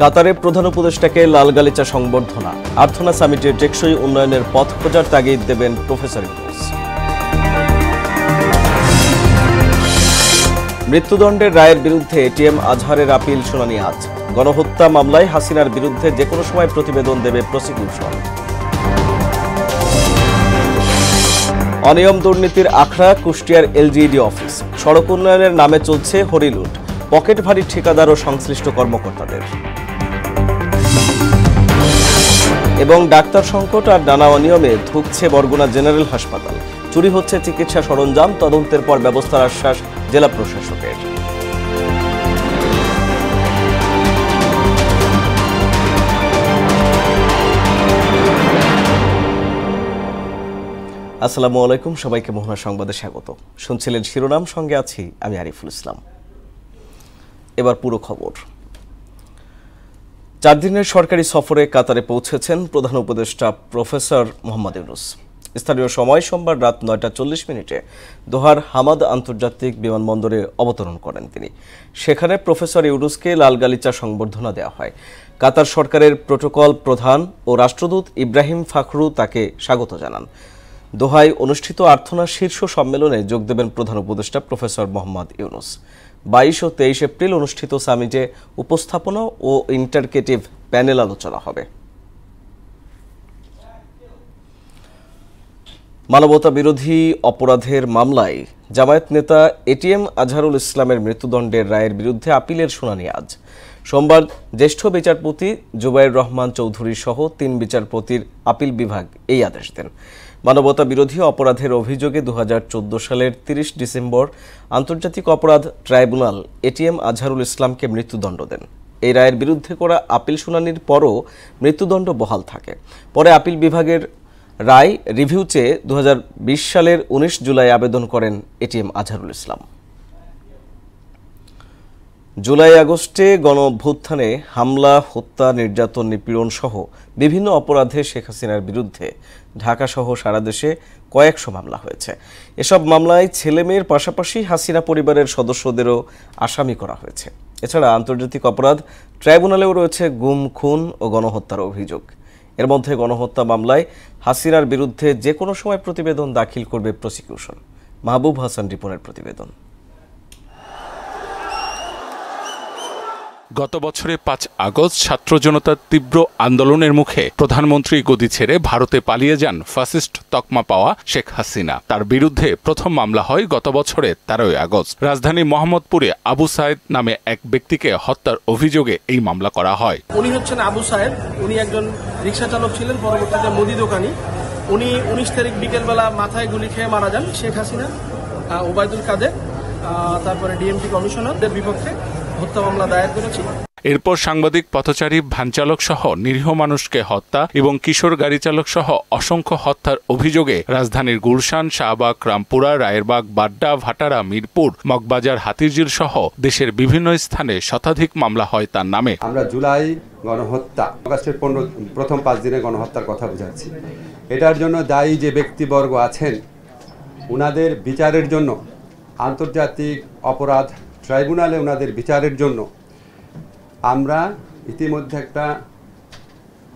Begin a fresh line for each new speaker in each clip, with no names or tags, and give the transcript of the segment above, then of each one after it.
কাতারে প্রধান উপদেষ্টাকে লাল গালিচা সংবর্ধনা। আর্থনা সামিটের টেকসই উন্নয়নের পথ খোঁজার তাগিদ দেবেন প্রফেসর ইউনূস। মৃত্যুদণ্ডের রায়ের বিরুদ্ধে এটিএম আজহারের আপিল শুনানি আজ। গণহত্যা মামলায় হাসিনার বিরুদ্ধে যে কোনো সময় প্রতিবেদন দেবে প্রসিকিউশন। অনিয়ম দুর্নীতির আখড়া কুষ্টিয়ার এলজিইডি অফিস। সড়ক উন্নয়নের নামে চলছে হরিলুট, পকেট ভারী ঠিকাদার ও সংশ্লিষ্ট কর্মকর্তাদের। এবং ডাক্তার সংকট আর নানা অনিয়মে ধুঁকছে বরগুনা জেনারেল হাসপাতাল। চুরি হচ্ছে চিকিৎসা সরঞ্জাম, তদন্তের পর ব্যবস্থার আশ্বাস জেলা প্রশাসকের। আসসালামু আলাইকুম, সবাইকে মোহনা সংবাদে স্বাগত। শুনছিলেন শিরোনাম, সঙ্গে আছি আমি আরিফুল ইসলাম। এবার পুরো খবর। 4 দিনের সরকারি সফরে কাতারে পৌঁছেছেন প্রধান উপদেষ্টা প্রফেসর মোহাম্মদ ইউনূস। স্থানীয় সময় সোমবার রাত 9টা 40 দোহার হামাদ আন্তর্জাতিক বিমানবন্দরে অবতরণ করেন তিনি। সেখানে প্রফেসর ইউনূসকে লাল গালিচা সংবর্ধনা দেওয়া হয়। কাতার সরকারের প্রোটোকল প্রধান ও রাষ্ট্রদূত ইব্রাহিম ফাখরু তাকে স্বাগত জানান। দোহায় অনুষ্ঠিত আর্থনা শীর্ষ সম্মেলনে যোগ দেবেন প্রধান উপদেষ্টা প্রফেসর মোহাম্মদ ইউনূস। 22 ও 23 এপ্রিল অনুষ্ঠিত সামিটে উপস্থাপনা ও ইন্টারকেটিভ প্যানেল আলোচনা হবে। মানবতা বিরোধী অপরাধের মামলায় জামায়াত নেতা এটিএম আজহারুল ইসলামের মৃত্যুদণ্ডের রায়ের বিরুদ্ধে আপিলের শুনানি আজ। সোমবার জ্যেষ্ঠ বিচারপতি জুবাইর রহমান চৌধুরী সহ 3 বিচারপতির আপিল বিভাগ এই আদেশ দেন। মানবতা বিরোধী অপরাধের অভিযোগে 2014 সালের 30 ডিসেম্বর আন্তর্জাতিক অপরাধ ট্রাইব্যুনাল এটিএম আজহারুল ইসলামকে মৃত্যুদণ্ড দেন। এই রায়ের বিরুদ্ধে করা আপিল শুনানির পরও মৃত্যুদণ্ড বহাল থাকে। পরে আপিল বিভাগের রায় রিভিউ চেয়ে 2020 সালের 19 জুলাই আবেদন করেন এটিএম আজহারুল ইসলাম। জুলাই আগস্টে গণঅভ্যুত্থানে হামলা, হত্যা, নির্যাতন, নিপীড়ন সহ বিভিন্ন অপরাধে শেখ হাসিনার বিরুদ্ধে ঢাকাসহ সারা দেশে কয়েকশো মামলা হয়েছে। এসব মামলায় ছেলেমেয়ের পাশাপাশি হাসিনা পরিবারের সদস্যদেরও আসামি করা হয়েছে। এছাড়া আন্তর্জাতিক অপরাধ ট্রাইব্যুনালেও রয়েছে গুম, খুন ও গণহত্যার অভিযোগ। এর মধ্যে গণহত্যা মামলায় হাসিনার বিরুদ্ধে যে কোনো সময় প্রতিবেদন দাখিল করবে প্রসিকিউশন। মাহবুব হাসান রিপনের প্রতিবেদন।
গত বছরে 5 আগস্ট ছাত্র জনতার তীব্র আন্দোলনের মুখে প্রধানমন্ত্রী গদি ছেড়ে ভারতে পালিয়ে যান ফ্যাসিস্ট তকমা পাওয়া শেখ হাসিনা। তার বিরুদ্ধে প্রথম মামলা হয় গত বছরের 13 আগস্ট। রাজধানী মোহাম্মদপুরে আবু সায়েদ নামে এক ব্যক্তিকে হত্যার অভিযোগে এই মামলা করা হয়।
উনি হচ্ছেন আবু সায়েদ। উনি একজন রিক্সা চালক ছিলেন, পরবর্তীতে মুদি দোকানি। উনি 19 তারিখ বিকেলবেলা মাথায় গুলি খেয়ে মারা যান। শেখ হাসিনা, ওবায়দুল কাদের, তারপরে ডিএমপি কমিশনারদের বিপক্ষে হত্যা মামলা দায়ের করেছি।
এরপর সাংবাদিক, পথচারী, ভ্যানচালক সহ নিরীহ মানুষকে হত্যা এবং কিশোর গাড়ি চালক সহ অসংখ্য হত্যার অভিযোগে রাজধানীর গুলশান, শাহবাগ, রামপুরা, রায়েরবাগ, বাড্ডা, ভাটারা, মিরপুর, মগবাজার, হাতিরঝিল সহ দেশের বিভিন্ন স্থানে শতাধিক মামলা হয় তার নামে।
আমরা জুলাই গণহত্যা, আগস্টের প্রথম 5 দিনের গণহত্যার কথা বুঝাচ্ছি। এটার জন্য দায়ী যে ব্যক্তিবর্গ আছেন ওনাদের বিচারের জন্য আন্তর্জাতিক অপরাধ ট্রাইব্যুনালে ওনাদের বিচারের জন্য আমরা ইতিমধ্যে একটা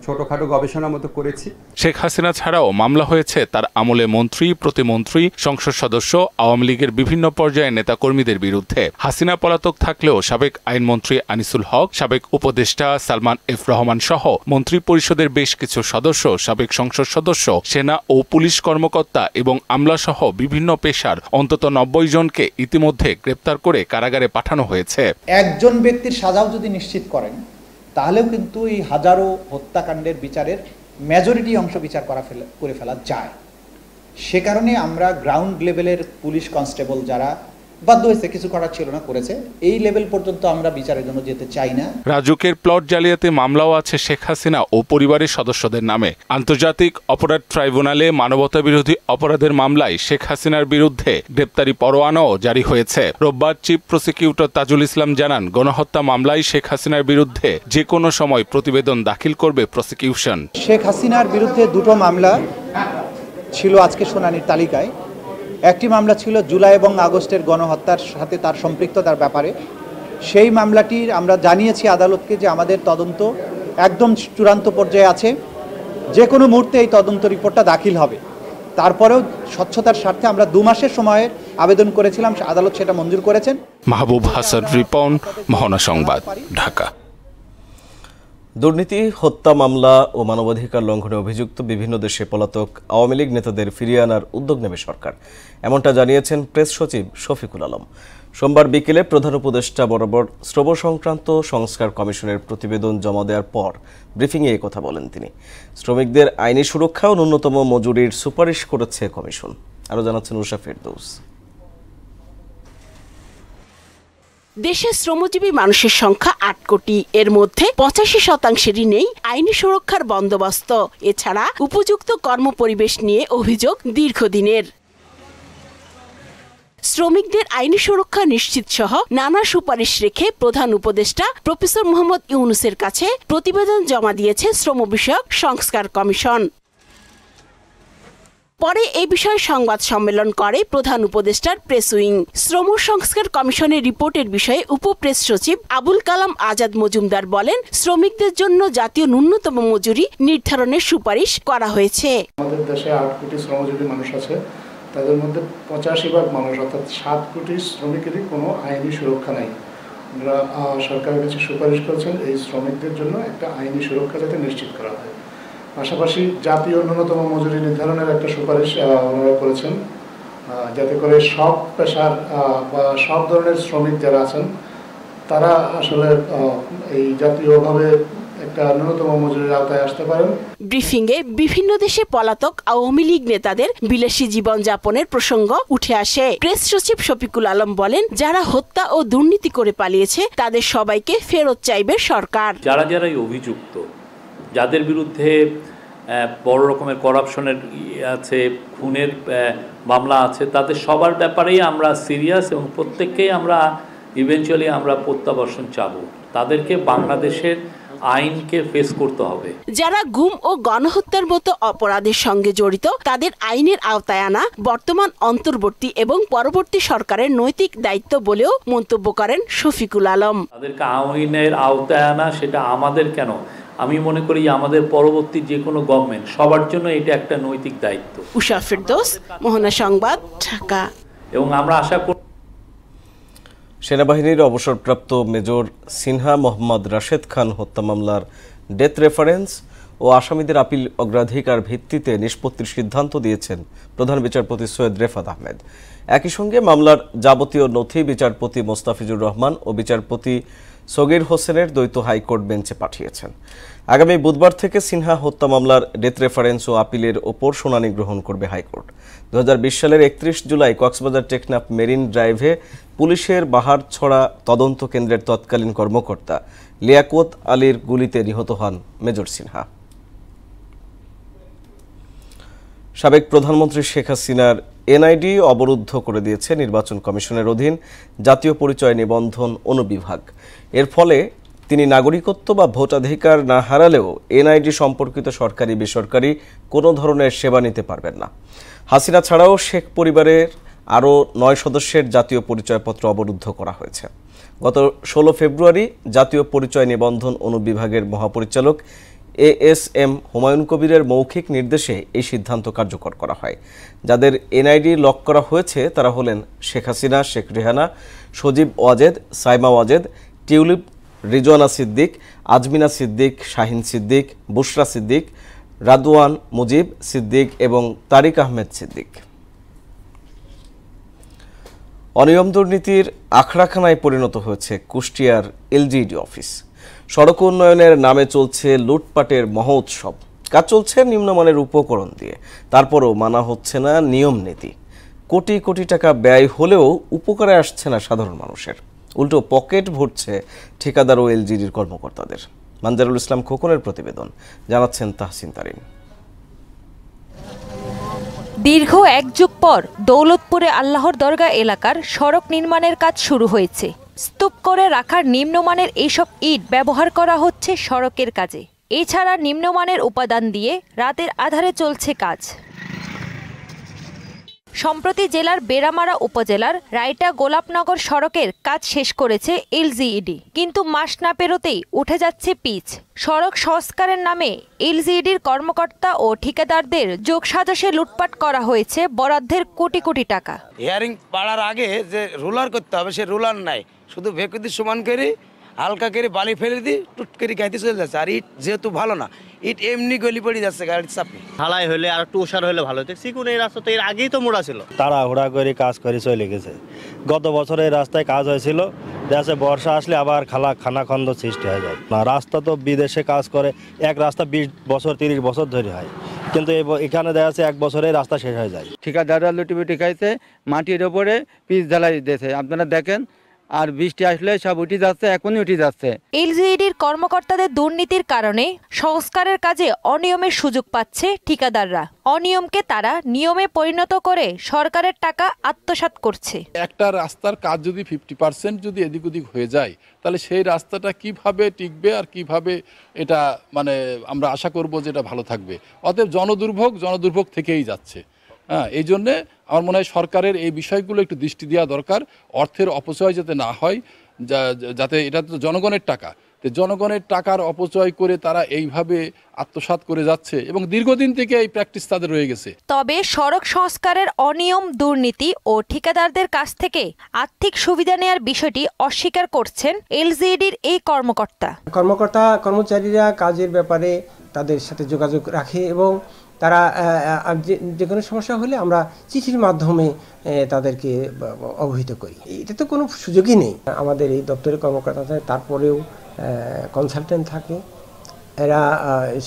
ছোটখাটো গবেষণা মতো করেছি।
শেখ হাসিনা ছাড়াও মামলা হয়েছে তার আমলে মন্ত্রী, প্রতিমন্ত্রী, সংসদ সদস্য, আওয়ামী লীগের বিভিন্ন পর্যায়ের নেতাকর্মীদের বিরুদ্ধে। হাসিনা পলাতক থাকলেও সাবেক আইনমন্ত্রী আনিসুল হক, সাবেক উপদেষ্টা সালমান এফ রহমান সহ মন্ত্রী পরিষদের বেশ কিছু সদস্য, সাবেক সংসদ সদস্য, সেনা ও পুলিশ কর্মকর্তা এবং আমলাসহ বিভিন্ন পেশার অন্তত 90 জনকে ইতিমধ্যে গ্রেপ্তার করে কারাগারে পাঠানো হয়েছে।
একজন ব্যক্তির সাজাও যদি নিশ্চিত করেন তাহলেও কিন্তু এই হাজারো হত্যাকাণ্ডের বিচারের মেজরিটি অংশ বিচার করে ফেলা যায়। সে কারণে আমরা গ্রাউন্ড লেভেলের পুলিশ কনস্টেবল যারা বাধ্য হয়েছে, কিছু করার ছিল না, করেছে, এই লেভেল পর্যন্ত আমরা বিচারের জন্য যেতে চাই না।
রাজুকের প্লট জালিয়াতি মামলাও আছে শেখ হাসিনা ও পরিবারের সদস্যদের নামে। আন্তর্জাতিক অপরাধ ট্রাইব্যুনালে মানবতা বিরোধী অপরাধের মামলায় শেখ হাসিনার বিরুদ্ধে গ্রেপ্তারি পরোয়ানাও জারি হয়েছে। রোববার চিফ প্রসিকিউটর তাজুল ইসলাম জানান, গণহত্যা মামলায় শেখ হাসিনার বিরুদ্ধে যে কোনো সময় প্রতিবেদন দাখিল করবে প্রসিকিউশন।
শেখ হাসিনার বিরুদ্ধে 2টো মামলা ছিল আজকে শুনানির তালিকায়। একটি মামলা ছিল জুলাই এবং আগস্টের গণহত্যার সাথে তার সম্পৃক্ততার ব্যাপারে, সেই মামলাটির আমরা জানিয়েছি আদালতকে যে আমাদের তদন্ত একদম চূড়ান্ত পর্যায়ে আছে, যে কোনো মুহূর্তে এই তদন্ত রিপোর্টটা দাখিল হবে। তারপরেও স্বচ্ছতার স্বার্থে আমরা 2 মাসের সময়ের আবেদন করেছিলাম, আদালত সেটা মঞ্জুর করেছেন।
মাহবুব হাসান রিপন, মোহনা সংবাদ, ঢাকা।
দুর্নীতি, হত্যা মামলা ও মানবাধিকার লঙ্ঘনে অভিযুক্ত বিভিন্ন দেশে পলাতক আওয়ামী লীগ নেতাদের ফিরিয়ে আনার উদ্যোগ নেবে সরকার, এমনটা জানিয়েছেন প্রেস সচিব শফিকুল আলম। সোমবার বিকেলে প্রধান উপদেষ্টা বরাবর শ্রম সংক্রান্ত সংস্কার কমিশনের প্রতিবেদন জমা দেওয়ার পর ব্রিফিংয়ে এই কথা বলেন তিনি। শ্রমিকদের আইনি সুরক্ষা ও ন্যূনতম মজুরির সুপারিশ করেছে কমিশন। আরও জানাচ্ছেন উষা ফেরদৌস।
দেশে শ্রমজীবী মানুষের সংখ্যা 8 কোটি, এর মধ্যে 85% নেই আইনি সুরক্ষার বন্দোবস্ত। এছাড়া উপযুক্ত কর্মপরিবেশ নিয়ে অভিযোগ দীর্ঘদিনের। শ্রমিকদের আইনি সুরক্ষা নিশ্চিত সহ নানা সুপারিশ রেখে প্রধান উপদেষ্টা প্রফেসর মোহাম্মদ ইউনূসের কাছে প্রতিবেদন জমা দিয়েছে শ্রম বিষয়ক সংস্কার কমিশন। পরে এই বিষয়ে সংবাদ সম্মেলন করে প্রধান উপদেষ্টার প্রেস উইং। শ্রম সংস্কার কমিশনের রিপোর্টের বিষয়ে উপপ্রেস সচিব আবুল কালাম আজাদ মজুমদার বলেন, শ্রমিকদের জন্য জাতীয় ন্যূনতম মজুরি নির্ধারণের সুপারিশ করা হয়েছে।
আমাদের দেশে 8 কোটি শ্রমজীবী মানুষ আছে, তাদের মধ্যে 85% মানুষ অর্থাৎ 7 কোটি শ্রমিকেরই কোনো আইনি সুরক্ষা নেই। আমরা সরকারের কাছে সুপারিশ করেছেন এই শ্রমিকদের জন্য একটা আইনি সুরক্ষা যাতে নিশ্চিত করা হয়। পাশাপাশি জাতীয় ন্যূনতম মজুরি নির্ধারণের একটা সুপারিশ ওনারা করেছেন, যাতে করে সব পেশার বা সব ধরনের শ্রমিক যারা আছেন তারা আসলে এই জাতীয়ভাবে একটা ন্যূনতম মজুরির আওতায় আসতে পারেন।
ব্রিফিংয়ে বিভিন্ন দেশে পলাতক আওয়ামী লীগ নেতাদের বিলাসী জীবনযাপনের প্রসঙ্গ উঠে আসে। প্রেস সচিব শফিকুল আলম বলেন, যারা হত্যা ও দুর্নীতি করে পালিয়েছে তাদের সবাইকে ফেরত চাইবে সরকার।
যারাই অভিযুক্ত, যাদের বিরুদ্ধে বড় রকমের করাপশনের আছে, খুনের মামলা আছে, তাদের সবার ব্যাপারেই আমরা সিরিয়াস এবং প্রত্যেককেই আমরা ইভেনচুয়ালি আমরা প্রত্যাবর্তন চাবো। তাদেরকে বাংলাদেশের আইনকে ফেস করতে হবে।
যারা গুম ও গণহত্যার মতো অপরাধের সঙ্গে জড়িত তাদের আইনের আওতায় আনা বর্তমান অন্তর্বর্তী এবং পরবর্তী সরকারের নৈতিক দায়িত্ব বলেও মন্তব্য করেন শফিকুল আলম।
তাদেরকে আইনের আওতায় আনা সেটা আমাদের কেন, আমি মনে করি আমাদের পরবর্তী যে কোনো গভর্নমেন্ট সবার জন্য এটা একটা নৈতিক দায়িত্ব।
উষা ফেরদৌস, মোহনা সংবাদ, ঢাকা।
এবং আমরা আশা করি
সেনাবাহিনীর অবসরপ্রাপ্ত মেজর সিনহা মোহাম্মদ রাশেদ খান হত্যা মামলার ডেথ রেফারেন্স ও আসামিদের আপিল অগ্রাধিকার ভিত্তিতে নিষ্পত্তির সিদ্ধান্ত দিয়েছেন প্রধান বিচারপতি সৈয়দ রেফাত আহমেদ। একই সঙ্গে মামলার যাবতীয় নথি বিচারপতি মোস্তাফিজুর রহমান ও বিচারপতি সগীর হোসেনের দ্বৈত হাইকোর্ট বেঞ্চে পাঠিয়েছেন। আগামী বুধবার থেকে সিনহা হত্যা মামলার ডেথ রেফারেন্স ও আপিলের ওপর শুনানি গ্রহণ করবে হাইকোর্ট। 2020 সালের 31 জুলাই কক্সবাজার টেকনাফ মেরিন ড্রাইভে পুলিশের বাহারছড়া তদন্ত কেন্দ্রের তৎকালীন কর্মকর্তা লিয়াকত আলীর গুলিতে নিহত হন মেজর সিনহা। সাবেক প্রধানমন্ত্রী শেখ হাসিনার এনআইডি অবরুদ্ধ করে দিয়েছে নির্বাচন কমিশনের অধীন জাতীয় পরিচয় নিবন্ধন অনুবিভাগ। এর ফলে তিনি নাগরিকত্ব বা ভোটাধিকার না হারালেও এনআইডি সম্পর্কিত সরকারি বেসরকারি কোনো ধরনের সেবা নিতে পারবেন না। হাসিনা ছাড়াও শেখ পরিবারের আরও 9 সদস্যের জাতীয় পরিচয়পত্র অবরুদ্ধ করা হয়েছে। গত 16 ফেব্রুয়ারি জাতীয় পরিচয় নিবন্ধন অনুবিভাগের মহাপরিচালক ASM হুমায়ুন কবিরের মৌখিক নির্দেশে এই সিদ্ধান্ত কার্যকর করা হয়। যাদের এনআইডি লক করা হয়েছে তারা হলেন শেখ হাসিনা, শেখ রেহানা, সজীব ওয়াজেদ, সাইমা ওয়াজেদ, টিউলিপ, রিজওয়ানা সিদ্দিক, আজমিনা সিদ্দিক, শাহিন সিদ্দিক, বুশরা সিদ্দিক, রাদওয়ান মুজিব সিদ্দিক এবং তারিক আহমেদ সিদ্দিক। অনিয়ম দুর্নীতির আখড়াখানায় পরিণত হয়েছে কুষ্টিয়ার এলজিইডি অফিস। সড়ক উন্নয়নের নামে চলছে লুটপাটের মহোৎসব। কাজ চলছে নিম্নমানের উপকরণ দিয়ে, তারপরও মানা হচ্ছে না নিয়ম নীতি। কোটি কোটি টাকা ব্যয় হলেও উপকারে আসছে না সাধারণ মানুষের, উল্টো পকেট ভরছে ঠিকাদার ও এলজিইডির কর্মকর্তাদের। মানজারুল ইসলাম খোকনের প্রতিবেদন, জানাচ্ছেন তাহসিন তারিন।
দীর্ঘ 1 যুগ পর দৌলতপুরে আল্লাহর দরগা এলাকার সড়ক নির্মাণের কাজ শুরু হয়েছে। স্তূপ করে রাখার নিম্নমানের এইসব ইট ব্যবহার করা হচ্ছে সড়কের কাজে। এছাড়া নিম্নমানের উপাদান দিয়ে রাতের আধারে চলছে কাজ। সম্প্রতি জেলার বেড়ামারা উপজেলার রায়টা গোলাপনগর সড়কের কাজ শেষ করেছে এলজিইডি, কিন্তু মাস না পেরোতেই উঠে যাচ্ছে পিচ। সড়ক সংস্কারের নামে এলজিইডির কর্মকর্তা ও ঠিকাদারদের যোগসাজশে লুটপাট করা হয়েছে বরাদ্দের কোটি কোটি টাকা।
হিয়ারিং পাড়ার আগে যে রোলার করতে হবে সে রোলার নাই, শুধু ভেকুদি সমান করে হালকা করে বালি ফেলে দিই, টুট করে গাইতে চলে যাচ্ছে। আর ইট যেহেতু ভালো না, ইট এমনি গলি পড়ে যাচ্ছে গাড়ির চাপে।
ঢালাই হলে আর একটু ওষার হলে ভালো হতো। চিকুন এই রাস্তা তো এর আগেই তো মোড়া ছিল,
তাড়াহুড়া করে কাজ করে চলে গেছে। গত বছর এই রাস্তায় কাজ হয়েছিল, দেশে বর্ষা আসলে আবার খানাখন্দ সৃষ্টি হয়ে যায়। না, রাস্তা তো বিদেশে কাজ করে এক রাস্তা 20 বছর 30 বছর ধরে হয়, কিন্তু এখানে দেখা যাচ্ছে 1 বছরে রাস্তা শেষ হয়ে যায়।
ঠিকাদাররা লুটিপুটি খাইছে, মাটির ওপরে পিচ ঢালাই দিয়েছে। আপনারা দেখেন, আর বৃষ্টি আসলে সব উঠে যাচ্ছে, এখনই উঠে যাচ্ছে।
এলজিইডির কর্মকর্তাদের দুর্নীতির কারণে সংস্কারের কাজে অনিয়মের সুযোগ পাচ্ছে ঠিকাদাররা। অনিয়মকে তারা নিয়মে পরিণত করে সরকারের টাকা আত্মসাৎ করছে।
একটা রাস্তার কাজ যদি 50% যদি এদিক ওদিক হয়ে যায়, তাহলে সেই রাস্তাটা কিভাবে টিকবে আর কিভাবে এটা আমরা আশা করব যে এটা ভালো থাকবে। অতএব জনদুর্ভোগ থেকেই যাচ্ছে। এই জন্যে আমার মনে হয় সরকারের এই বিষয়গুলো একটু দৃষ্টি দেওয়া দরকার। অর্থের অপচয় যাতে না হয়, যাতে এটা তো জনগণের টাকা, তো জনগণের টাকার অপচয় করে তারা এইভাবে আত্মসাৎ করে যাচ্ছে এবং দীর্ঘদিন থেকে এই প্র্যাকটিস তাদের রয়ে গেছে।
তবে সড়ক সংস্কারের অনিয়ম, দুর্নীতি ও ঠিকাদারদের কাছ থেকে আর্থিক সুবিধা নেয়ার বিষয়টি অস্বীকার করছেন এলজিইডির এই
কর্মচারীরা কাজের ব্যাপারে তাদের সাথে যোগাযোগ রাখে এবং তারা যে কোনো সমস্যা হলে আমরা চিঠির মাধ্যমে তাদেরকে অবহিত করি। এটা তো কোনো সুযোগই নেই। আমাদের এই দপ্তরের কর্মকর্তা থাকে, তারপরেও কনসালটেন্ট থাকে, এরা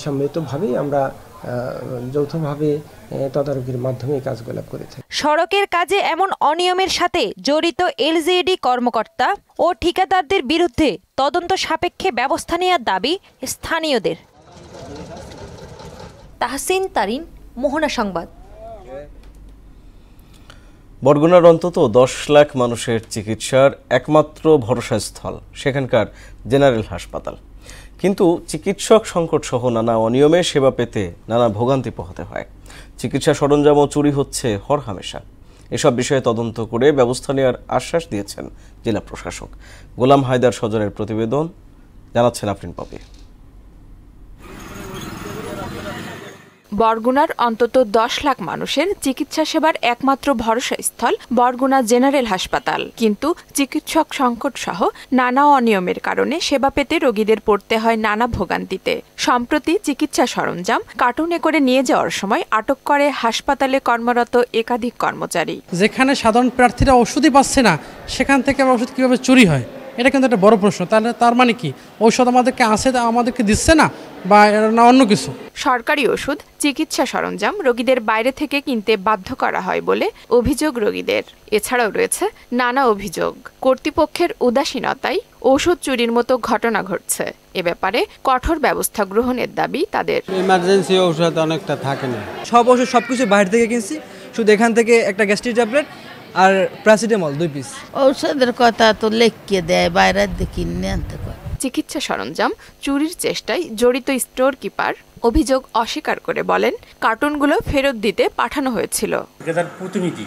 সম্মিলিতভাবেই আমরা যৌথভাবে তদারকির মাধ্যমে এই কাজগুলো করে থাকি।
সড়কের কাজে এমন অনিয়মের সাথে জড়িত এলজিইডি কর্মকর্তা ও ঠিকাদারদের বিরুদ্ধে তদন্ত সাপেক্ষে ব্যবস্থা নেওয়ার দাবি স্থানীয়দের। তাহসিন তারিন, মোহনা সংবাদ।
বরগুনার অন্তত 10 লাখ মানুষের চিকিৎসার একমাত্র ভরসাস্থল সেখানকার জেনারেল হাসপাতাল, কিন্তু চিকিৎসক সংকট সহ নানা অনিয়মে সেবা পেতে নানা ভোগান্তি পোহাতে হয়। চিকিৎসা সরঞ্জামও চুরি হচ্ছে হরহামেশা। এসব বিষয়ে তদন্ত করে ব্যবস্থা নেওয়ার আশ্বাস দিয়েছেন জেলা প্রশাসক। গোলাম হায়দার সজনের প্রতিবেদন, জানাচ্ছেন আফরিন পপি।
বরগুনার অন্তত 10 লাখ মানুষের চিকিৎসা সেবার একমাত্র ভরসাস্থল বরগুনা জেনারেল হাসপাতাল, কিন্তু চিকিৎসক সংকট সহ নানা অনিয়মের কারণে সেবা পেতে রোগীদের পড়তে হয় নানা ভোগান্তিতে। সম্প্রতি চিকিৎসা সরঞ্জাম কার্টুনে করে নিয়ে যাওয়ার সময় আটক করে হাসপাতালে কর্মরত একাধিক কর্মচারী।
যেখানে সাধারণ প্রার্থীরা ওষুধই পাচ্ছে না, সেখান থেকে ওষুধ কিভাবে চুরি হয়, এটা কিন্তু একটা বড় প্রশ্ন। তাহলে তার মানে কি ঔষধ আমাদেরকে আছে, আমাদেরকে দিচ্ছে না, বা না অন্য কিছু?
সরকারি ওষুধ, চিকিৎসা সরঞ্জাম রোগীদের বাইরে থেকে কিনতে বাধ্য করা হয় বলে অভিযোগ রোগীদের। এছাড়াও রয়েছে নানা অভিযোগ, কর্তৃপক্ষের উদাসীনতায় ওষুধ চুরির মতো ঘটনা ঘটছে। এ ব্যাপারে কঠোর ব্যবস্থা গ্রহণের দাবি তাদের।
ইমার্জেন্সি ওষুধ অনেকটা থাকে না,
সব ওষুধ সবকিছু বাইরে থেকে কিনছি, শুধু এখান থেকে একটা গ্যাস্ট্রিক ট্যাবলেট আর প্যারাসিটামল 2 পিস।
ঔষধের কথা তো লিখে দেয়, বাইরে কিনে আনতে পারে।
চিকিৎসা সরঞ্জাম চুরির চেষ্টায় জড়িত স্টোর কিপার অভিযোগ অস্বীকার করে বলেন, কার্টুনগুলো ফেরত দিতে পাঠানো হয়েছিল।
প্রতিনিধি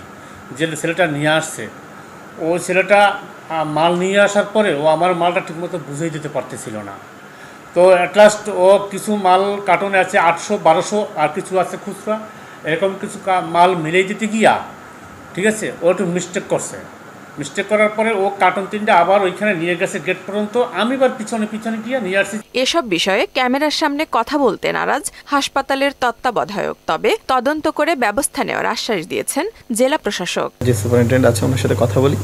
যে ছেলেটা নিয়ে আসছে, ও ছেলেটা মাল নিয়ে আসার পরে ও আমার মালটা ঠিকমতো বুঝিয়ে দিতে পারতেছিল না। তো অ্যাট লাস্ট ও কিছু মাল কার্টুনে আছে 800 1200 আর কিছু আছে খুচরা, এরকম কিছু মাল মিলিয়ে দিতে গিয়া, ঠিক আছে, ও একটু মিস্টেক করছে। মিস্টেক করার পরে ও কার্টুন 3টা আবার ওইখানে নিয়ে গেছে গেট পর্যন্ত, আমি এবার পিছনে গিয়ে নিয়ে আসছি।
এসব বিষয়ে ক্যামেরার সামনে কথা বলতে নারাজ হাসপাতালের তত্ত্বাবধায়ক, তবে তদন্ত করে ব্যবস্থা নেওয়ার আশ্বাস দিয়েছেন জেলা প্রশাসক।
যে সুপারিনটেন্ডেন্ট আছে ওনার সাথে কথা বলি,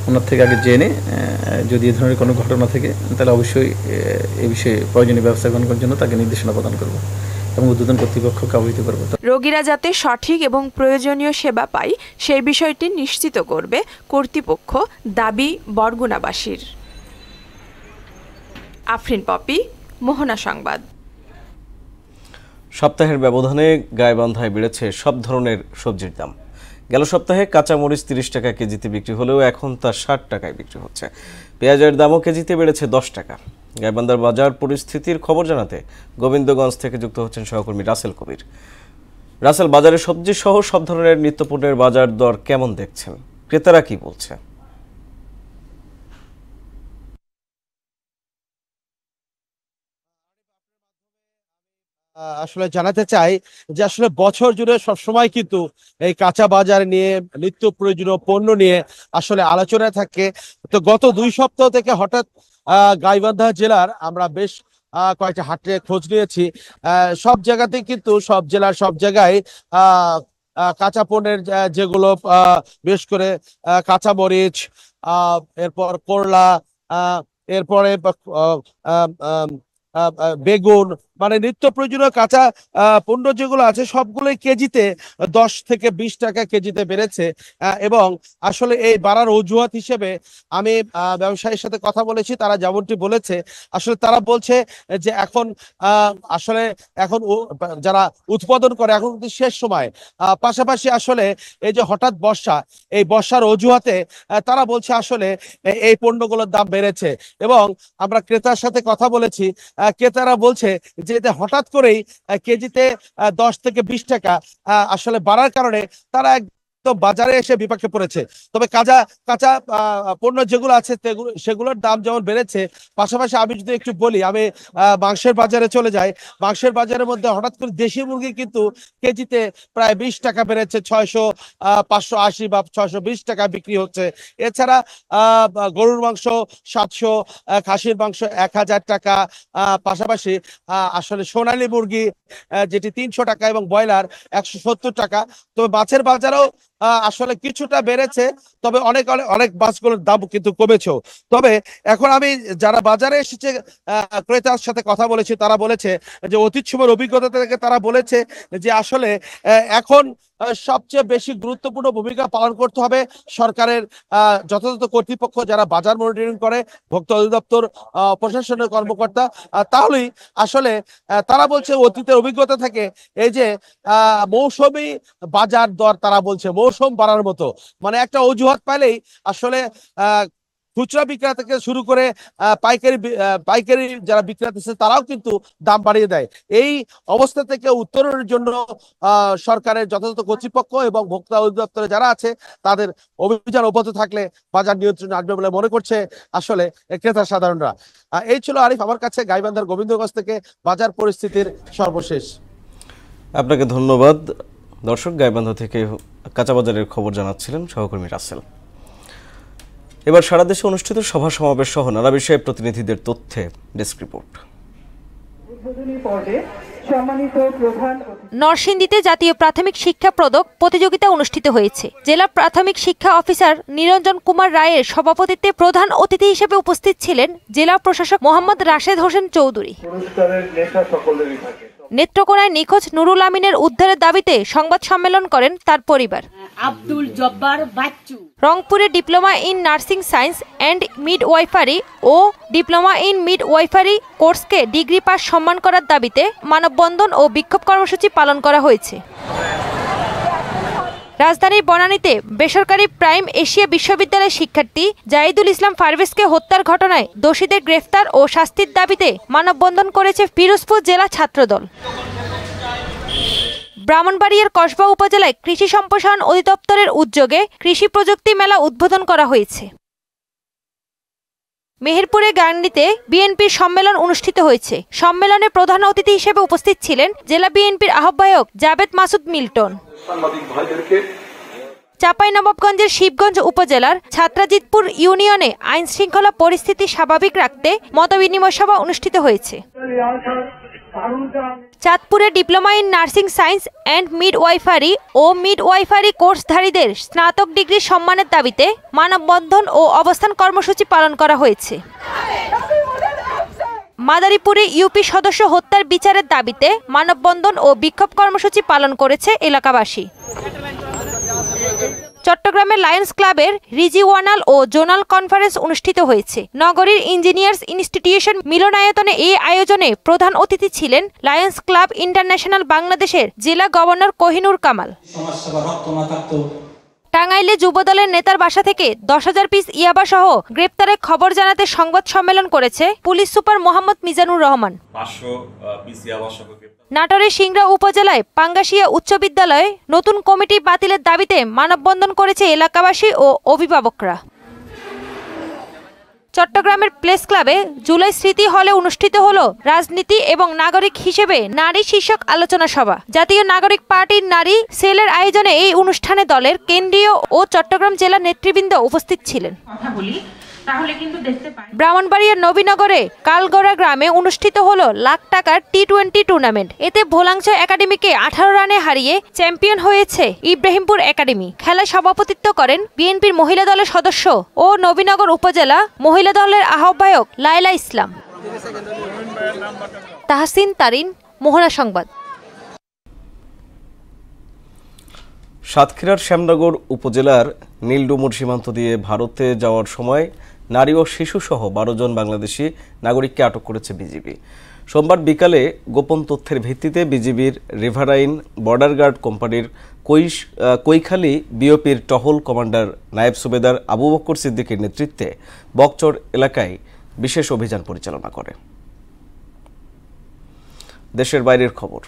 ওনার থেকে আগে জেনে যদি এ ধরনের কোনো ঘটনা থাকে তাহলে অবশ্যই এই বিষয়ে প্রয়োজনীয় ব্যবস্থা গ্রহণ করার জন্য তাকে নির্দেশনা প্রদান করব এবং উদ্বোধন কর্তৃপক্ষকে অবহিত করব।
রোগীরা যাতে সঠিক এবং প্রয়োজনীয় সেবা পায় সেই বিষয়টি নিশ্চিত করবে কর্তৃপক্ষ, দাবি বরগুনাবাসীর। আফরিন পপি, মোহনা সংবাদ।
সপ্তাহের ব্যবধানে গাইবান্ধায় বেড়েছে সব ধরনের সবজির দাম। গেল সপ্তাহে কাঁচামরিচ 30 টাকা কেজিতে বিক্রি হলেও এখন তা 60 টাকায় বিক্রি হচ্ছে। পেঁয়াজের দামও কেজিতে বেড়েছে 10 টাকা। গাইবান্ধার বাজার পরিস্থিতির খবর জানাতে গোবিন্দগঞ্জ থেকে যুক্ত হচ্ছেন সহকর্মী রাসেল কবির। রাসেল, বাজারে সবজি সহ সব ধরনের নিত্যপণ্যের বাজার দর কেমন দেখছেন? ক্রেতারা কি বলছে?
আসলে জানাতে চাই যে আসলে বছর জুড়ে সবসময় কিন্তু এই কাঁচা বাজার নিয়ে, নিত্য প্রয়োজনীয় পণ্য নিয়ে আসলে আলোচনা থাকে। তো গত 2 সপ্তাহ থেকে হঠাৎ গাইবান্ধা জেলার আমরা বেশ কয়েকটা হাটে খোঁজ নিয়েছি। সব জায়গাতেই কিন্তু সব জেলার সব জায়গায় কাঁচা পণ্যের যেগুলো বিশেষ করে কাঁচা মরিচ, এরপর করলা, এরপরে বেগুন, মানে নিত্য প্রয়োজনীয় কাঁচা পণ্য যেগুলো আছে সবগুলোই কেজিতে 10 থেকে 20 টাকা কেজিতে বেড়েছে। এবং আসলে এই বাড়ার অজুহাত হিসেবে আমি ব্যবসায়ীর সাথে কথা বলেছি, তারা যেমনটি বলেছে আসলে তারা বলছে যে এখন আসলে এখন যারা উৎপাদন করে এখন কিন্তু শেষ সময়, পাশাপাশি আসলে এই যে হঠাৎ বর্ষা, এই বর্ষার অজুহাতে তারা বলছে আসলে এই পণ্যগুলোর দাম বেড়েছে। এবং আমরা ক্রেতার সাথে কথা বলেছি, ক্রেতারা বলছে যে হঠাৎ করেই কেজিতে 10 থেকে 20 টাকা আসলে বাড়ার কারণে তারা তো বাজারে এসে বিপাকে পড়েছে। তবে কাঁচা পণ্য যেগুলো আছে সেগুলোর দাম যেমন বেড়েছে, পাশাপাশি আমি যদি একটু বলি, আমি মাংসের বাজারে চলে যাই। মাংসের বাজারের মধ্যে হঠাৎ করে দেশি মুরগি কিন্তু কেজিতে প্রায় 20 টাকা বেড়েছে, 580 বা 620 টাকা বিক্রি হচ্ছে। এছাড়া গরুর মাংস 700, খাসির মাংস 1000 টাকা, পাশাপাশি আসলে সোনালী মুরগি যেটি 300 টাকা এবং ব্রয়লার 170 টাকা। তবে মাছের বাজারেও আসলে কিছুটা বেড়েছে, তবে অনেক মাছগুলোর দাম কিন্তু কমেছেও। তবে এখন আমি যারা বাজারে এসেছে ক্রেতার সাথে কথা বলেছি, তারা বলেছে যে অতীত সময়ের অভিজ্ঞতা থেকে তারা বলেছে যে আসলে এখন সবচেয়ে বেশি গুরুত্বপূর্ণ ভূমিকা পালন করতে হবে সরকারের যথাযথ কর্তৃপক্ষ, যারা বাজার মনিটরিং করে, ভোক্তা অধিদপ্তর, প্রশাসনের কর্মকর্তা। তাহলেই আসলে তারা বলছে অতীতের অভিজ্ঞতা থেকে এই যে মৌসুমী বাজার দর, তারা বলছে মৌসুম বাড়ার মতো, মানে একটা অজুহাত পাইলেই আসলে খুচরা বিক্রেতা থেকে শুরু করে পাইকারি যারা বিক্রেতা আছে তারাও কিন্তু দাম বাড়িয়ে দেয়। এই অবস্থা থেকে উত্তরণের জন্য সরকারের যথাযথ কর্তৃপক্ষ এবং ভোক্তা অধিদপ্তরে যারা আছে তাদের অভিযান অব্যাহত থাকলে বাজার নিয়ন্ত্রণে আসবে বলে মনে করছে আসলে ক্রেতা সাধারণরা। এই ছিল আরিফ আমার কাছে গাইবান্ধার গোবিন্দগঞ্জ থেকে বাজার পরিস্থিতির সর্বশেষ।
আপনাকে ধন্যবাদ। দর্শক, গাইবান্ধা থেকে কাঁচা বাজারের খবর জানাচ্ছিলেন সহকর্মী রাসেল। এবার সারা দেশে অনুষ্ঠিত সভা সমাবেশ সহ নানা বিষয়ে প্রতিনিধিদের তথ্যে ডেস্ক রিপোর্ট।
নরসিংদীতে জাতীয় প্রাথমিক শিক্ষা পদক প্রতিযোগিতা অনুষ্ঠিত হয়েছে। জেলা প্রাথমিক শিক্ষা অফিসার নিরঞ্জন কুমার রায়ের সভাপতিত্বে প্রধান অতিথি হিসেবে উপস্থিত ছিলেন জেলা প্রশাসক মোহাম্মদ রাশেদ হোসেন চৌধুরী। নেত্রকোনায় নিখোঁজ নুরুল আমিনের উদ্ধারের দাবিতে সংবাদ সম্মেলন করেন তার পরিবার।
আব্দুল জব্বার বাচ্চু।
রংপুরে diploma in nursing science and midwifery ও ডিপ্লোমা ইন মিডওয়াইফারি কোর্সকে ডিগ্রি পাস সম্মান করার দাবিতে মানববন্ধন ও বিক্ষোভ কর্মসূচি পালন করা হয়েছে। রাজধানীর বনানীতে বেসরকারি প্রাইম এশিয়া বিশ্ববিদ্যালয়ের শিক্ষার্থী জাহিদুল ইসলাম ফারভেজকে হত্যার ঘটনায় দোষীদের গ্রেফতার ও শাস্তির দাবিতে মানববন্ধন করেছে পিরোজপুর জেলা ছাত্রদল। ব্রাহ্মণবাড়িয়ার কসবা উপজেলায় কৃষি সম্প্রসারণ অধিদপ্তরের উদ্যোগে কৃষি প্রযুক্তি মেলা উদ্বোধন করা হয়েছে। মেহেরপুরে গাংনীতে বিএনপির সম্মেলন অনুষ্ঠিত হয়েছে। সম্মেলনে প্রধান অতিথি হিসেবে উপস্থিত ছিলেন জেলা বিএনপির আহ্বায়ক জাবেদ মাসুদ মিল্টন। চাঁপাইনবাবগঞ্জের শিবগঞ্জ উপজেলার ছাত্রাজিতপুর ইউনিয়নে আইন শৃঙ্খলা পরিস্থিতি স্বাভাবিক রাখতে মতবিনিময় সভা অনুষ্ঠিত হয়েছে। চাঁদপুরে diploma in nursing science and midwifery ও মিডওয়াইফারি কোর্সধারীদের স্নাতক ডিগ্রি সম্মানের দাবিতে মানববন্ধন ও অবস্থান কর্মসূচি পালন করা হয়েছে। মাদারীপুরে ইউপি সদস্য হত্যার বিচারের দাবিতে মানববন্ধন ও বিক্ষোভ কর্মসূচি পালন করেছে এলাকাবাসী। চট্টগ্রামের লায়ন্স ক্লাবের রিজিওনাল ও জোনাল কনফারেন্স অনুষ্ঠিত হয়েছে। নগরীর ইঞ্জিনিয়ার্স ইনস্টিটিউশন মিলনায়তনে এই আয়োজনে প্রধান অতিথি ছিলেন লায়ন্স ক্লাব ইন্টারন্যাশনাল বাংলাদেশের জেলা গভর্নর কোহিনুর কামাল। টাঙ্গাইলে যুবদলের নেতার বাসা থেকে 10,000 পিস ইয়াবা সহ গ্রেপ্তারের খবর জানাতে সংবাদ সম্মেলন করেছে police super Mohammad Mizanur Rahman.
500 piece ইয়াবা সহ
নাটোরের সিংড়া উপজেলায় পাঙ্গাশিয়া উচ্চ বিদ্যালয়ে নতুন কমিটি বাতিলের দাবিতে মানববন্ধন করেছে এলাকাবাসী ও অভিভাবকরা। চট্টগ্রামের প্লেস ক্লাবে জুলাই স্মৃতি হলে অনুষ্ঠিত হলো রাজনীতি এবং নাগরিক হিসেবে নারী শীর্ষক আলোচনা সভা। জাতীয় নাগরিক পার্টির নারী সেলের আয়োজনে এই অনুষ্ঠানে দলের কেন্দ্রীয় ও চট্টগ্রাম জেলার নেতৃবৃন্দ উপস্থিত ছিলেন। ব্রাহ্মণবাড়িয়ার নবীনগরে কালগড়া গ্রামে অনুষ্ঠিত হলো লাখ টাকার টি20 টুর্নামেন্ট। এতে ভোলাংশ একাডেমিকে 18 রানে হারিয়ে চ্যাম্পিয়ন হয়েছে ইব্রাহিমপুর একাডেমি। খেলায় সভাপতিত্ব করেন বিএনপির মহিলা দলের সদস্য ও নবীনগর উপজেলা মহিলা দলের আহ্বায়ক লাইলা ইসলাম। তাহসিন তারিন, মোহনা সংবাদ।
সাতক্ষীরার শ্যামনগর উপজেলার নীলডুমুর সীমান্ত দিয়ে ভারতে যাওয়ার সময় নারী ও শিশুসহ 12 জন বাংলাদেশি নাগরিককে আটক করেছে বিজিবি। সোমবার বিকালে গোপন তথ্যের ভিত্তিতে বিজিবির রিভারাইন বর্ডার গার্ড কোম্পানির কৈখালী বিওপির টহল কমান্ডার নায়েব সুবেদার আবু বকর সিদ্দিকের নেতৃত্বে বকচর এলাকায় বিশেষ অভিযান পরিচালনা করে। দেশের বাইরের খবর।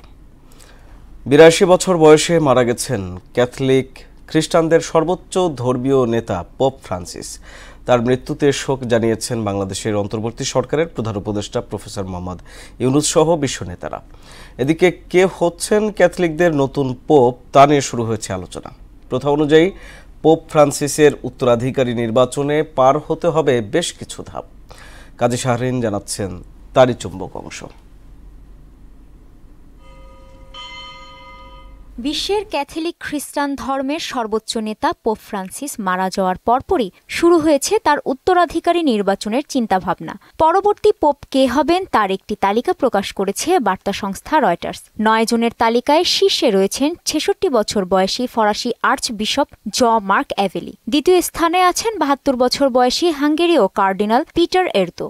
82 বছর বয়সে মারা গেছেন ক্যাথলিক খ্রিস্টানদের সর্বোচ্চ ধর্মীয় নেতা পোপ ফ্রান্সিস। তার মৃত্যুতে শোক জানিয়েছেন বাংলাদেশের অন্তর্বর্তী সরকারের প্রধান উপদেষ্টা প্রফেসর মোহাম্মদ ইউনূস সহ বিশ্ব নেতারা। এদিকে কে হচ্ছেন ক্যাথলিকদের নতুন পোপ তা নিয়ে শুরু হয়েছে আলোচনা। প্রথা অনুযায়ী পোপ ফ্রান্সিসের উত্তরাধিকারী নির্বাচনে পার হতে হবে বেশ কিছু ধাপ। কাজী শাহরিন জানাচ্ছেন তারই চুম্বক অংশ।
বিশ্বের ক্যাথলিক খ্রিস্টান ধর্মের সর্বোচ্চ নেতা পোপ ফ্রান্সিস মারা যাওয়ার পরপরই শুরু হয়েছে তার উত্তরাধিকারী নির্বাচনের চিন্তাভাবনা। পরবর্তী পোপ কে হবেন তার একটি তালিকা প্রকাশ করেছে বার্তা সংস্থা রয়টার্স। 9 জনের তালিকায় শীর্ষে রয়েছেন 66 বছর বয়সী ফরাসি আর্চ বিশপ জ মার্ক অ্যাভেলি। দ্বিতীয় স্থানে আছেন 72 বছর বয়সী হাঙ্গেরীয় কার্ডিনাল পিটার এরতো।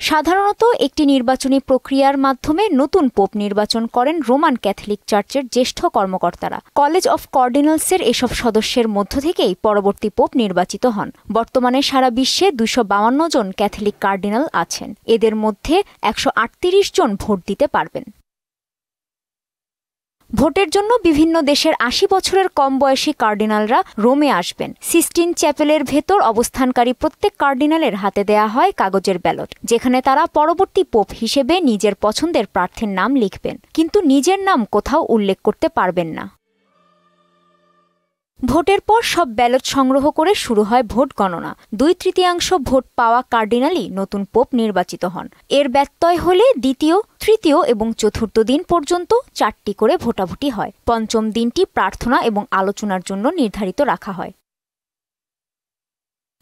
সাধারণত একটি নির্বাচনী প্রক্রিয়ার মাধ্যমে নতুন পোপ নির্বাচন করেন রোমান ক্যাথলিক চার্চের জ্যেষ্ঠ কর্মকর্তারা। কলেজ অফ কার্ডিনালসের এসব সদস্যের মধ্য থেকেই পরবর্তী পোপ নির্বাচিত হন। বর্তমানে সারা বিশ্বে 252 জন ক্যাথলিক কার্ডিনাল আছেন। এদের মধ্যে 138 জন ভোট দিতে পারবেন। ভোটের জন্য বিভিন্ন দেশের 80 বছরের কম বয়সী কার্ডিনালরা রোমে আসবেন। সিস্টিন চ্যাপেলের ভেতর অবস্থানকারী প্রত্যেক কার্ডিনালের হাতে দেয়া হয় কাগজের ব্যালট, যেখানে তারা পরবর্তী পোপ হিসেবে নিজের পছন্দের প্রার্থীর নাম লিখবেন, কিন্তু নিজের নাম কোথাও উল্লেখ করতে পারবেন না। ভোটের পর সব ব্যালট সংগ্রহ করে শুরু হয় ভোট গণনা। 2/3 ভোট পাওয়া কার্ডিনালই নতুন পোপ নির্বাচিত হন। এর ব্যত্যয় হলে দ্বিতীয়, তৃতীয় এবং চতুর্থ দিন পর্যন্ত 4টি করে ভোটাভুটি হয়। পঞ্চম দিনটি প্রার্থনা এবং আলোচনার জন্য নির্ধারিত রাখা হয়।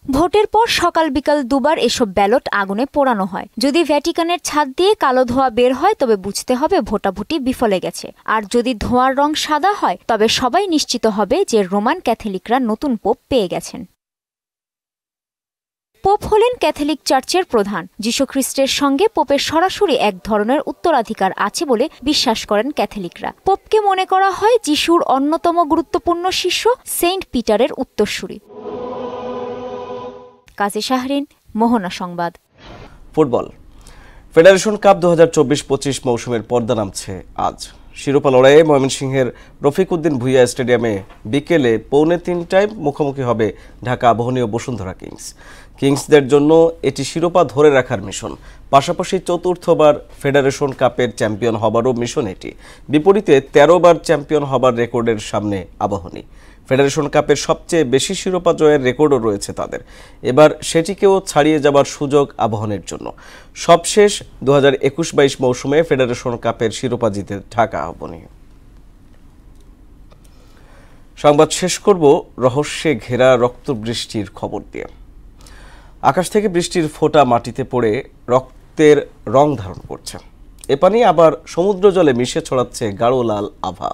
ভোটের পর সকাল বিকাল দুবার এসব ব্যালট আগুনে পোড়ানো হয়। যদি ভ্যাটিকানের ছাদ দিয়ে কালো ধোঁয়া বের হয় তবে বুঝতে হবে ভোটাভুটি বিফলে গেছে, আর যদি ধোঁয়ার রং সাদা হয় তবে সবাই নিশ্চিত হবে যে রোমান ক্যাথলিকরা নতুন পোপ পেয়ে গেছেন। পোপ হলেন ক্যাথলিক চার্চের প্রধান। যীশুখ্রিস্টের সঙ্গে পোপের সরাসরি এক ধরনের উত্তরাধিকার আছে বলে বিশ্বাস করেন ক্যাথলিকরা। পোপকে মনে করা হয় যিশুর অন্যতম গুরুত্বপূর্ণ শিষ্য সেন্ট পিটারের উত্তরসূরি। কাজী শাহরিন, মোহনা সংবাদ।
ফুটবল। ফেডারেশন কাপ 2024-25 মৌসুমের পর্দা নামছে আজ। শিরোপা লড়াইয়ে ময়মনসিংহের রফিকউদ্দিন ভুইয়া স্টেডিয়ামে বিকেলে 2:45টায় মুখোমুখি হবে ঢাকা আবাহনী ও বসুন্ধরা কিংস। কিংসদের জন্য এটি শিরোপা ধরে রাখার মিশন, পাশাপাশি 4র্থবার ফেডারেশন কাপের চ্যাম্পিয়ন হবারও মিশন এটি। বিপরীতে 13 বার চ্যাম্পিয়ন হবার রেকর্ডের সামনে আবাহনী। ফেডারেশন কাপের সবচেয়ে বেশি শিরোপা জয়ের রেকর্ডও রয়েছে তাদের। এবার সেটিকেও ছাড়িয়ে যাবার সুযোগ আবাহনীর জন্য। সবশেষ 2021-22 মৌসুমে ফেডারেশন কাপের শিরোপা জিতে ঢাকা আবাহনী। সংবাদ শেষ করব রহস্যে ঘেরা রক্তবৃষ্টির খবর দিয়ে। আকাশ থেকে বৃষ্টির ফোঁটা মাটিতে পড়ে রক্তের রং ধারণ করছে। এ পানি আবার সমুদ্র জলে মিশে ছড়াচ্ছে গাঢ় লাল আভা।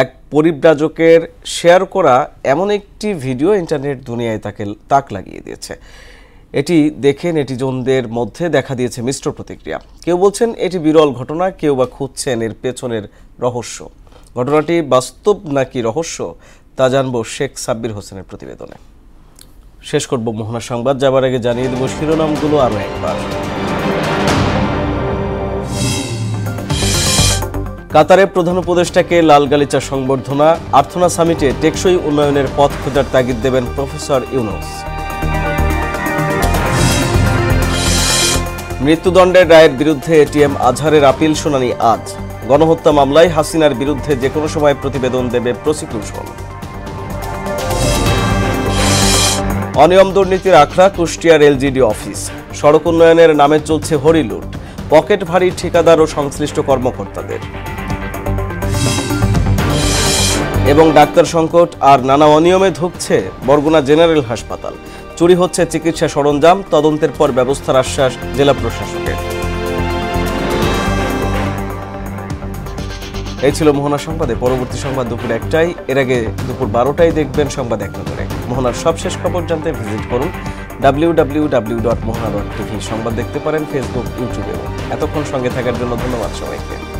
এক পরিব্রাজকের শেয়ার করা এমন একটি ভিডিও ইন্টারনেট দুনিয়ায় তাক লাগিয়ে দিয়েছে। এটি দেখে নেটিজনদের মধ্যে দেখা দিয়েছে মিশ্র প্রতিক্রিয়া। কেউ বলছেন এটি বিরল ঘটনা, কেউ বা খুঁজছেন এর পেছনের রহস্য। ঘটনাটি বাস্তব নাকি রহস্য তা জানবো শেখ সাব্বির হোসেনের প্রতিবেদনে। শেষ করব মোহনা সংবাদ, যাবার আগে জানিয়ে দেব শিরোনামগুলো আরও একবার। কাতারে প্রধান উপদেষ্টাকে লাল গালিচা সংবর্ধনা, আর্থনা সামিটে টেকসই উন্নয়নের পথ খোঁজার তাগিদ দেবেন প্রফেসর ইউনূস। মৃত্যুদণ্ডের রায়ের বিরুদ্ধে এটিএম আজহারের আপিল শুনানি আজ। গণহত্যা মামলায় হাসিনার বিরুদ্ধে যে কোনো সময় প্রতিবেদন দেবে প্রসিকিউশন। অনিয়ম দুর্নীতির আখড়া কুষ্টিয়ার এলজিডি অফিস। সড়ক উন্নয়নের নামে চলছে হরিলুট, পকেট ভারী ঠিকাদার ও সংশ্লিষ্ট কর্মকর্তাদের। এবং ডাক্তার সংকট আর নানা অনিয়মে ধুঁকছে বরগুনা জেনারেল হাসপাতাল। চুরি হচ্ছে চিকিৎসা সরঞ্জাম, তদন্তের পর ব্যবস্থার আশ্বাস জেলা প্রশাসকের। এই ছিল মোহনা সংবাদে। পরবর্তী সংবাদ দুপুর 1টায়, এর আগে দুপুর 12টায় দেখবেন সংবাদ এক নজরে। মোহনার সবশেষ খবর জানতে ভিজিট করুন www.mohana.tv। সংবাদ দেখতে পারেন ফেসবুক, ইউটিউবে। এতক্ষণ সঙ্গে থাকার জন্য ধন্যবাদ সবাইকে।